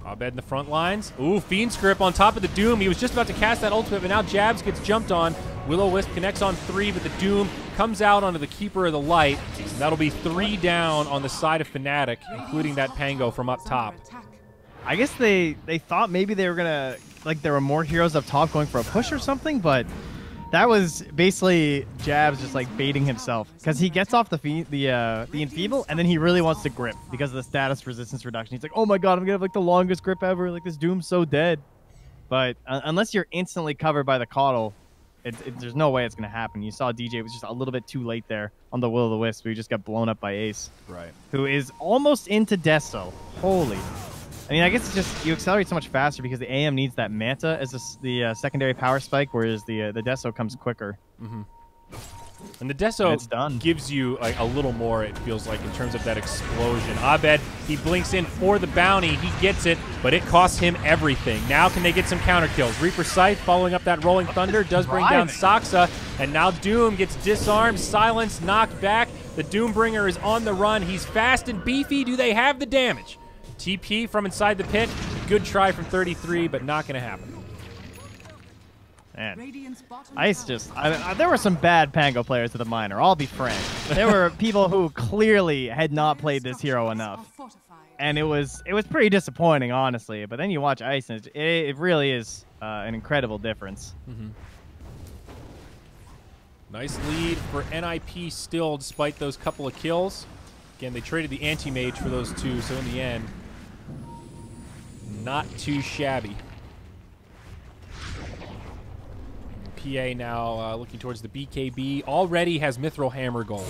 Abed in the front lines. Ooh, Fiend's Grip on top of the Doom. He was just about to cast that ultimate, but now Jabs gets jumped on. Will-O-Wisp connects on 3, but the Doom comes out onto the Keeper of the Light. That'll be 3 down on the side of Fnatic, including that Pango from up top.
I guess they thought maybe they were gonna, like, there were more heroes up top going for a push or something, but that was basically Jabs just like baiting himself, because he gets off the Enfeeble and then he really wants to grip because of the status resistance reduction. He's like, oh my god, I'm gonna have like the longest grip ever, like this Doom's so dead. But unless you're instantly covered by the Coddle, there's no way it's gonna happen. You saw DJ was just a little bit too late there on the Will-O-Wisp, who just got blown up by Ace,
right?
Who is almost into Desto. Holy. I mean, I guess it's just you accelerate so much faster because the AM needs that Manta as the secondary power spike, whereas the Deso comes quicker.
And the Deso
It's done.
gives you like a little more, it feels like, in terms of that explosion. Abed, he blinks in for the bounty. He gets it, but it costs him everything. Now can they get some counter kills? Reaper Scythe following up that Rolling Thunder does bring down Saksa, and now Doom gets disarmed, silenced, knocked back. The Doombringer is on the run. He's fast and beefy. Do they have the damage? TP from inside the pit. Good try from 33, but not going to happen.
Man.
Radiant's bottom
Ice
tower
just, there were some bad Pango players at the minor, I'll be frank. There were people who clearly had not played this hero
are
enough.
fortified.
And it was pretty disappointing, honestly. But then you watch Ice, and it really is an incredible difference.
Nice lead for NIP still, despite those couple of kills. Again, they traded the anti-mage for those two, so in the end, not too shabby. PA now looking towards the BKB. Already has Mithril Hammer gold.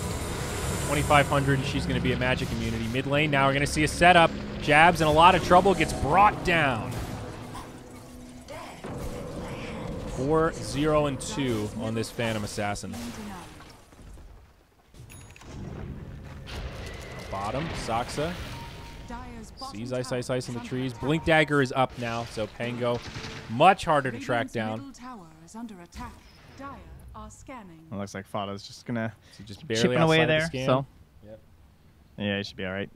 2,500, she's going to be a magic immunity. Mid lane, now we're going to see a setup. Jabs in a lot of trouble, gets brought down. 4-0-2 on this Phantom Assassin. Bottom, Saksa
Dire's bottom
sees Ice,
tower
Ice, Ice in the
is
trees.
under attack.
Blink Dagger is up now, so Pango much harder to track
Radiant's
down.
middle tower is under attack. Dire are scanning.
It looks like Fada's just gonna
So just barely
chipping away
outside the
there.
scan.
So
Yep.
yeah, he should be all right.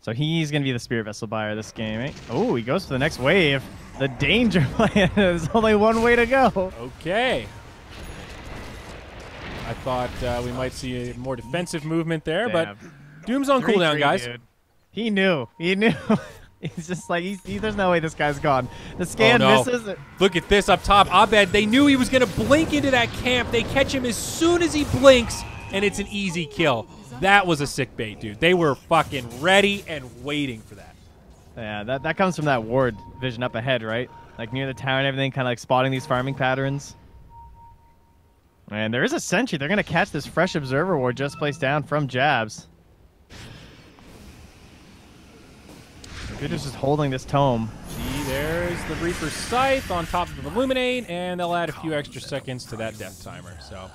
So he's gonna be the Spirit Vessel buyer this game. Eh? Oh, he goes for the next wave. The danger plan. There's only one way to go.
Okay. I thought we might see a more defensive movement there, but Doom's on cooldown,
3-3,
guys.
dude. He knew. He knew. He's just like, there's no way this guy's gone. The scan
Oh, no.
misses.
Look at this up top. Abed, they knew he was going to blink into that camp. They catch him as soon as he blinks, and it's an easy kill. That was a sick bait, dude. They were fucking ready and waiting for that.
Yeah, that comes from that ward vision up ahead, right? Like near the tower and everything, kind of like spotting these farming patterns. And there is a sentry. They're going to catch this fresh observer ward just placed down from Jabs. Good is just holding this tome.
See, there's the Reaper Scythe on top of the Illuminate, and they'll add a few extra seconds to that death timer. So,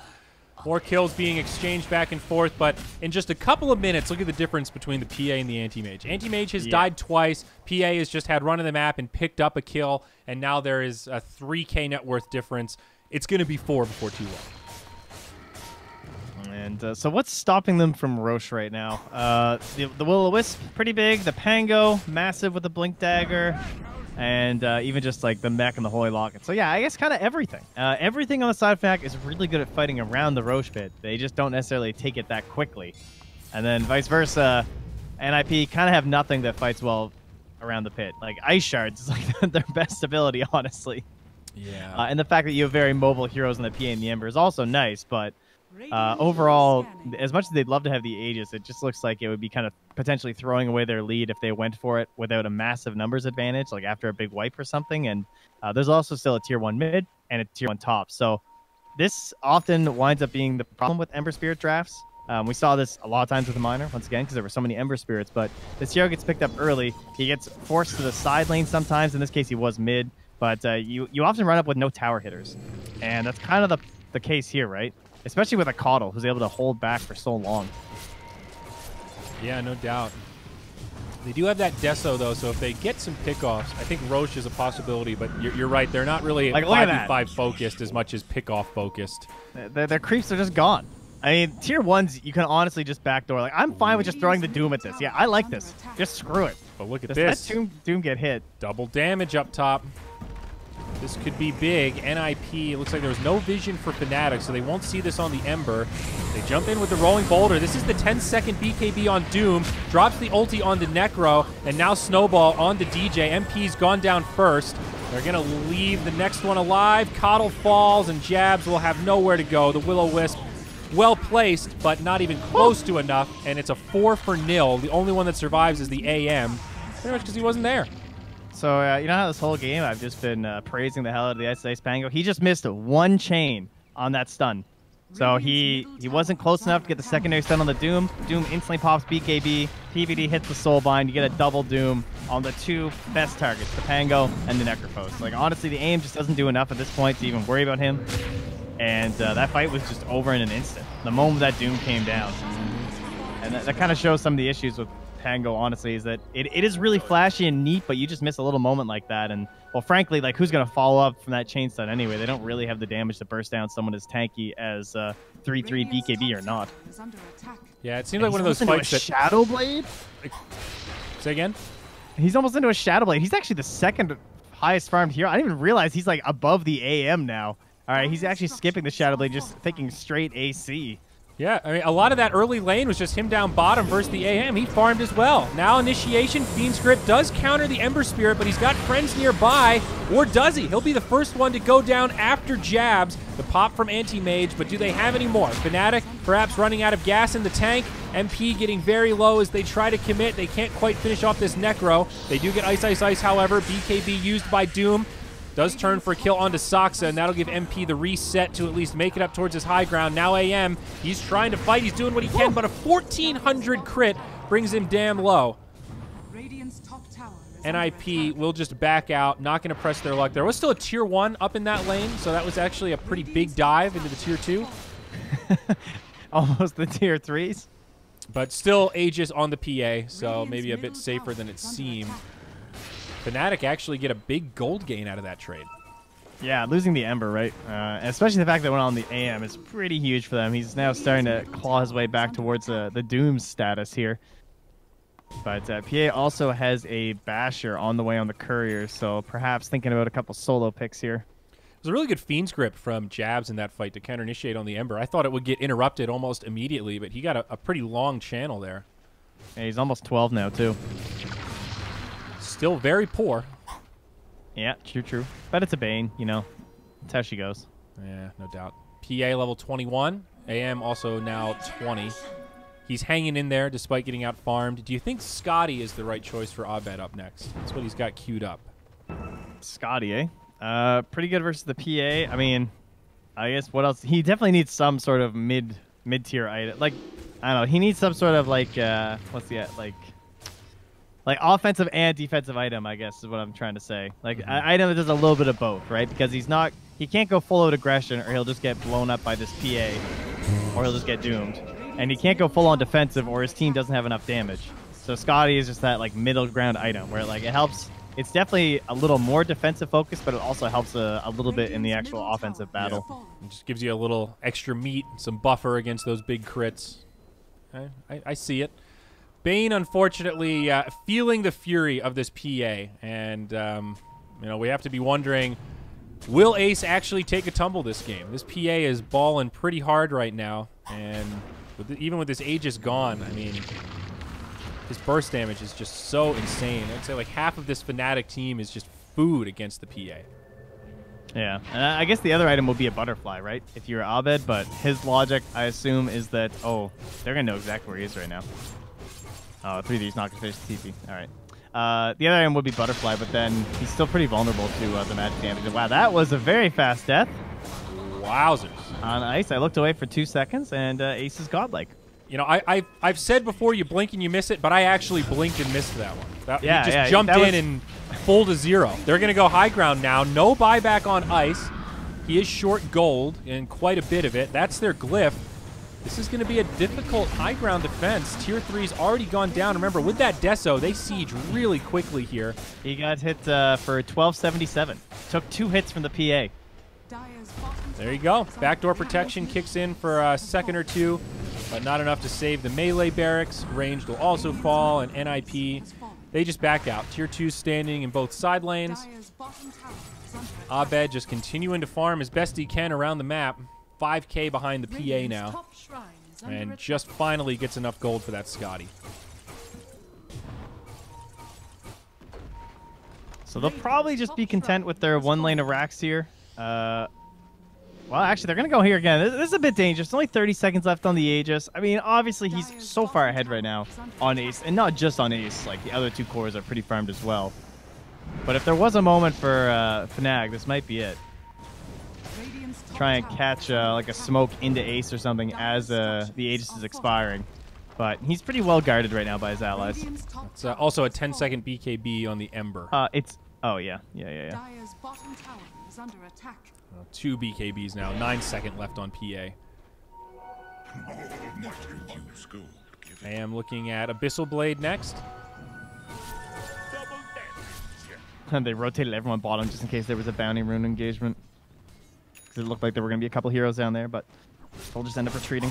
more kills being exchanged back and forth, but in just a couple of minutes, look at the difference between the PA and the Anti-Mage. Anti-Mage has died twice. PA has just had run of the map and picked up a kill, and now there is a 3K net worth difference. It's going to be 4 before too long.
And so what's stopping them from Roche right now? The Will-O-Wisp, pretty big. The Pango, massive with the Blink Dagger. And even just like the mech and the Holy Locket. So yeah, I guess kind of everything. Everything on the side of Fnatic is really good at fighting around the Roche pit. They just don't necessarily take it that quickly. And then vice versa, NIP kind of have nothing that fights well around the pit. Like Ice Shards is like their best ability, honestly.
Yeah.
And the fact that you have very mobile heroes in the PA and the Ember is also nice, but overall, as much as they'd love to have the Aegis, it just looks like it would be kind of potentially throwing away their lead if they went for it without a massive numbers advantage, like after a big wipe or something. And there's also still a tier 1 mid and a tier 1 top. So this often winds up being the problem with Ember Spirit drafts. We saw this a lot of times with the Minor, once again, because there were so many Ember Spirits. But this hero gets picked up early. He gets forced to the side lane sometimes. In this case, he was mid. But you often run up with no tower hitters. And that's kind of the case here, right? Especially with a Coddle, who's able to hold back for so long.
Yeah, no doubt. They do have that Deso, though, so if they get some pickoffs, I think Roche is a possibility, but you're right. They're not really
Like, look at that.
5v5 focused as much as pickoff focused.
Their creeps are just gone. I mean, tier 1s, you can honestly just backdoor. Like, I'm fine with just throwing the Doom at this. Yeah, I like this. Just screw it.
But look at
Just
this.
let Doom get hit.
Double damage up top. This could be big. NIP, it looks like there was no vision for Fnatic, so they won't see this on the Ember. They jump in with the Rolling Boulder. This is the 10-second BKB on Doom. Drops the ulti onto Necro, and now Snowball onto DJ. MP's gone down first. They're going to leave the next one alive. Coddle falls, and Jabs will have nowhere to go. The Will-O-Wisp, well placed, but not even close to enough, and it's a 4-0. The only one that survives is the AM, pretty much because he wasn't there.
So, you know how this whole game I've just been praising the hell out of the Ice Pango? He just missed one chain on that stun. So he wasn't close enough to get the secondary stun on the Doom. Doom instantly pops BKB. PVD hits the Soul Bind. You get a double Doom on the two best targets, the Pango and the Necrophos. Like, honestly, the aim just doesn't do enough at this point to even worry about him. And that fight was just over in an instant. The moment that Doom came down. And that kind of shows some of the issues with Pango, honestly, is that it is really flashy and neat, but you just miss a little moment like that. And, well, frankly, like, who's going to follow up from that chain stun anyway? They don't really have the damage to burst down someone as tanky as 3-3 BKB or not.
Yeah, it seems like one of those fights that...
Shadow Blade?
Say again?
He's almost into a Shadow Blade. He's actually the second highest farmed hero. I didn't even realize he's, like, above the AM now. All right, he's actually skipping the Shadow Blade, just thinking straight AC.
Yeah, I mean, a lot of that early lane was just him down bottom versus the AM. He farmed as well. Now initiation, Fiend's Grip does counter the Ember Spirit, but he's got friends nearby. Or does he? He'll be the first one to go down after jabs. The pop from Anti-Mage, but do they have any more? Fnatic perhaps running out of gas in the tank. MP getting very low as they try to commit. They can't quite finish off this Necro. They do get Ice, Ice, Ice, however. BKB used by Doom. Does turn for a kill onto Saksa, and that'll give MP the reset to at least make it up towards his high ground. Now AM, he's trying to fight. He's doing what he can, but a 1,400 crit brings him damn low. NIP will just back out, not going to press their luck. There was still a tier 1 up in that lane, so that was actually a pretty big dive into the tier 2.
Almost the tier 3s.
But still Aegis on the PA, so maybe a bit safer than it seemed. Fnatic actually get a big gold gain out of that trade.
Yeah, losing the Ember, right? Especially the fact that it went on the AM is pretty huge for them. He's now starting to claw his way back towards the Doom status here. But PA also has a Basher on the way on the Courier, so perhaps thinking about a couple solo picks here.
It was a really good Fiend's Grip from Jabs in that fight to counter-initiate on the Ember. I thought it would get interrupted almost immediately, but he got a pretty long channel there.
Yeah, he's almost 12 now, too.
Still very poor.
Yeah, true. But it's a Bane, you know. That's how she goes.
Yeah, no doubt. PA level 21. AM also now 20. He's hanging in there despite getting out farmed. Do you think Scotty is the right choice for Abed up next? That's what he's got queued up.
Scotty, eh? Pretty good versus the PA. I mean, I guess what else? He definitely needs some sort of mid-tier item. Like, I don't know. He needs some sort of like, what's the, like offensive and defensive item, I guess, is what I'm trying to say. Like, an item that does a little bit of both, right? Because he can't go full out aggression or he'll just get blown up by this PA or he'll just get doomed. And he can't go full on defensive or his team doesn't have enough damage. So Scotty is just that, like, middle ground item where, like, it helps. It's definitely a little more defensive focused, but it also helps a little bit in the actual offensive battle.
Yeah. It just gives you a little extra meat, some buffer against those big crits. Okay. I see it. Bane, unfortunately, feeling the fury of this PA, and you know, we have to be wondering, will Ace actually take a tumble this game? This PA is balling pretty hard right now, and even with this Aegis gone, I mean, his burst damage is just so insane. I'd say like half of this Fnatic team is just food against the PA.
Yeah, and I guess the other item will be a butterfly, right? If you're Abed, but his logic, I assume, is that, oh, they're going to know exactly where he is right now. Oh, 3D's not going to finish the TP. All right. The other item would be Butterfly, but then he's still pretty vulnerable to the magic damage. Wow, that was a very fast death.
Wowzers.
On Ice, I looked away for 2 seconds, and Ace is godlike.
You know, I've said before you blink and you miss it, but I actually blinked and missed that one. He just jumped in and full to 0. They're going to go high ground now. No buyback on Ice. He is short gold, and quite a bit of it. That's their glyph. This is going to be a difficult high ground defense. Tier 3's already gone down. Remember, with that Deso, they siege really quickly here.
He got hit for 1277. Took 2 hits from the PA.
There you go. Backdoor protection kicks in for a second or two, but not enough to save the melee barracks. Ranged will also fall, and NIP, they just back out. Tier 2 standing in both side lanes. Abed just continuing to farm as best he can around the map. 5K behind the PA now, and just finally gets enough gold for that Scotty.
So they'll probably just be content with their 1 lane of racks here. Well, actually, they're going to go here again. This is a bit dangerous. Only 30 seconds left on the Aegis. I mean, obviously, he's so far ahead right now on Ace, and not just on Ace. Like, the other 2 cores are pretty farmed as well. But if there was a moment for Fnatic, this might be it. try and catch like a smoke into Ace or something as the Aegis is expiring. But he's pretty well guarded right now by his allies.
It's also a 10-second BKB on the Ember.
Oh, yeah.
Dyer's bottom tower is under attack.
2 BKBs now. 9-second left on PA. I am looking at Abyssal Blade next.
And they rotated everyone bottom just in case there was a bounty rune engagement. Because it looked like there were going to be a couple heroes down there, but they'll just end up retreating.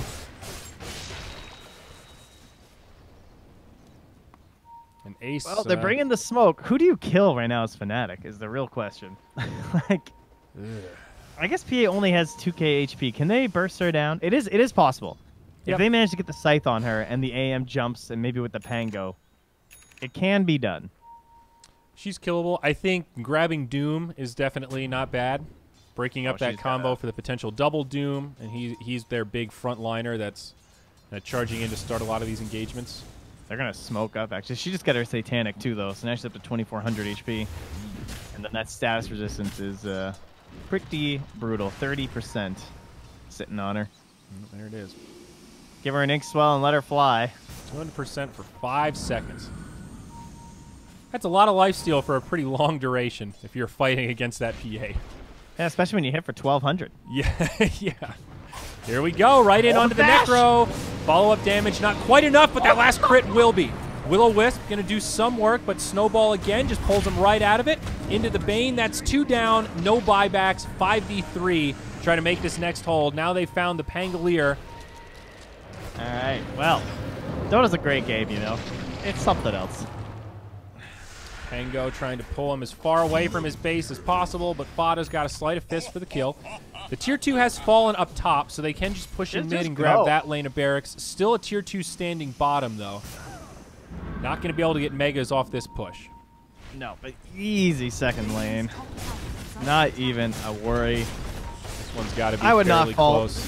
And Ace.
Well, they're bringing the smoke. Who do you kill right now as Fnatic is the real question. I guess PA only has 2k HP. Can they burst her down? It is possible.
Yep.
If they manage to get the Scythe on her and the AM jumps and maybe with the Pango, it can be done.
She's killable. I think grabbing Doom is definitely not bad. Breaking up that combo for the potential double Doom, and he's their big front liner that's charging in to start a lot of these engagements.
They're going to smoke up, actually. She just got her Satanic, too, though, so now she's up to 2,400 HP. And then that status resistance is pretty brutal. 30% sitting on her.
There it is.
Give her an ink swell and let her fly.
200% for 5 seconds. That's a lot of lifesteal for a pretty long duration if you're fighting against that PA.
Yeah, especially when you hit for 1,200.
Yeah, yeah. Here we go, right in onto the Necro. Follow-up damage, not quite enough, but that last crit will be. Will-O-Wisp going to do some work, but Snowball again just pulls him right out of it. Into the Bane, that's 2 down, no buybacks, 5v3. Try to make this next hold. Now they found the Pangolier.
All right, well, Dota's a great game, you know. It's something else.
Pango trying to pull him as far away from his base as possible, but Fada's got a sleight of fist for the kill. The tier 2 has fallen up top, so they can just push in mid and grab that lane of barracks. Still a tier 2 standing bottom, though. Not going to be able to get Megas off this push.
No, but easy second lane. Not even a worry.
This one's got to be
I would
fairly
not fault
close.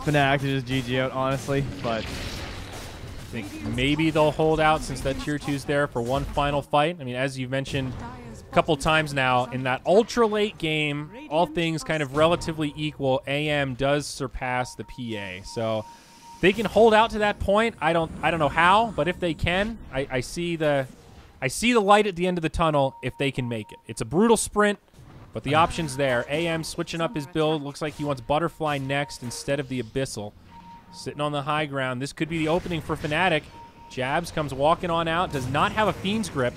Fnatic to just GG out, honestly, but
I think maybe they'll hold out since that tier 2's there for one final fight. I mean, as you've mentioned a couple times now, in that ultra late game, all things kind of relatively equal, AM does surpass the PA. So they can hold out to that point. I don't know how, but if they can, I see the light at the end of the tunnel if they can make it. It's a brutal sprint, but the option's there. AM switching up his build. Looks like he wants Butterfly next instead of the Abyssal. Sitting on the high ground. This could be the opening for Fnatic. Jabs comes walking on out. Does not have a Fiend's Grip.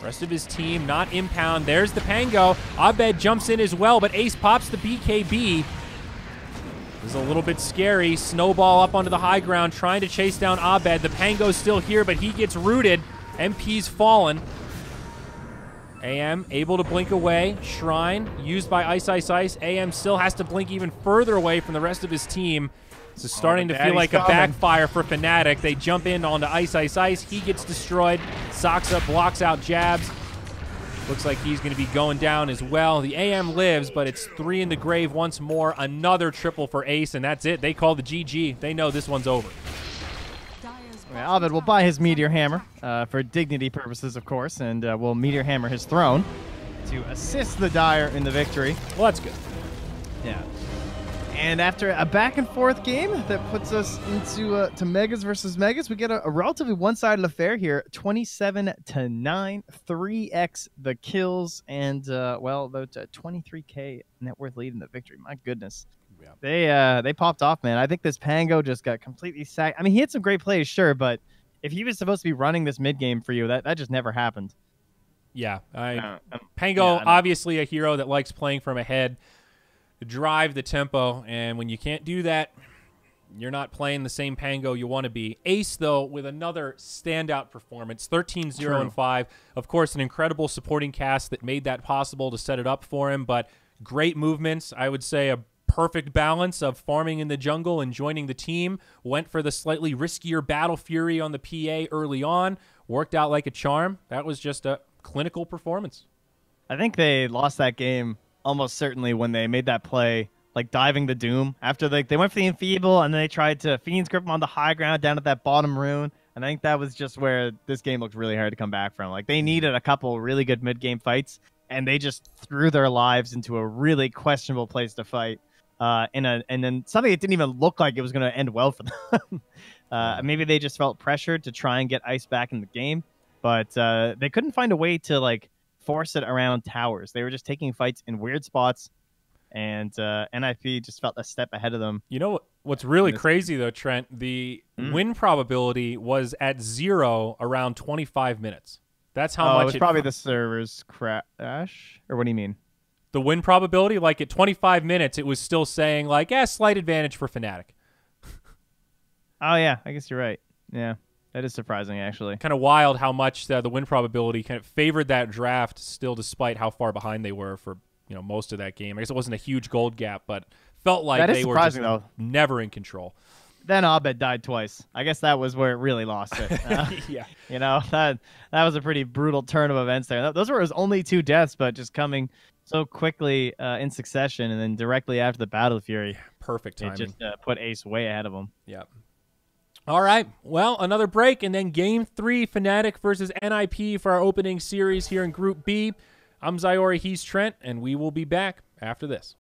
Rest of his team not impound. There's the Pango. Abed jumps in as well, but Ace pops the BKB. This is a little bit scary. Snowball up onto the high ground trying to chase down Abed. The Pango's still here, but he gets rooted. MP's fallen. AM able to blink away. Shrine used by Ice Ice Ice. AM still has to blink even further away from the rest of his team. This is starting to feel like a backfire for Fnatic. They jump in onto Ice Ice Ice. He gets destroyed. Soxa blocks out Jabs. Looks like he's going to be going down as well. The AM lives, but it's 3 in the grave once more. Another triple for Ace, and that's it. They call the GG. They know this one's over.
Yeah, Abed will buy his Meteor Hammer for dignity purposes, of course, and will Meteor Hammer his throne to assist the Dire in the victory.
Well, that's good.
Yeah. And after a back-and-forth game that puts us into to Megas versus Megas, we get a relatively one-sided affair here. 27-9, 3x the kills, and, well, about 23k net worth lead in the victory. My goodness. Yeah. They popped off, man. I think this Pango just got completely sacked. I mean, he had some great plays, sure, but if he was supposed to be running this mid-game for you, that just never happened.
Yeah. Pango, obviously a hero that likes playing from ahead, to drive the tempo, and when you can't do that, you're not playing the same Pango you want to be. Ace, though, with another standout performance, 13-0-5. Of course, an incredible supporting cast that made that possible to set it up for him, but great movements. I would say a perfect balance of farming in the jungle and joining the team. Went for the slightly riskier Battle Fury on the PA early on. Worked out like a charm. That was just a clinical performance.
I think they lost that game almost certainly when they made that play, like diving the Doom. After they went for the Enfeeble, and then they tried to Fiend's Grip him on the high ground down at that bottom rune. And I think that was just where this game looked really hard to come back from. Like, they needed a couple really good mid-game fights. and they just threw their lives into a really questionable place to fight. And then something that didn't even look like it was going to end well for them. Maybe they just felt pressured to try and get Ice back in the game, but they couldn't find a way to like force it around towers. They were just taking fights in weird spots, and NIP just felt a step ahead of them.
You know what's really crazy though, Trent? The win probability was at 0 around 25 minutes. That's how much
it was probably the server's crash, or what do you mean?
The win probability, like at 25 minutes, it was still saying like, slight advantage for Fnatic.
Oh yeah, I guess you're right. Yeah, that is surprising actually.
Kind of wild how much the win probability kind of favored that draft, still despite how far behind they were for most of that game. I guess it wasn't a huge gold gap, but felt like they were just never in control.
Then Abed died twice. I guess that was where it really lost it.
Yeah,
that was a pretty brutal turn of events there. Those were his only 2 deaths, but just coming so quickly in succession, and then directly after the Battle Fury.
Perfect timing.
It just put Ace way ahead of him.
Yep. All right. Well, another break, and then Game 3, Fnatic versus NIP for our opening series here in Group B. I'm Zyori, he's Trent, and we will be back after this.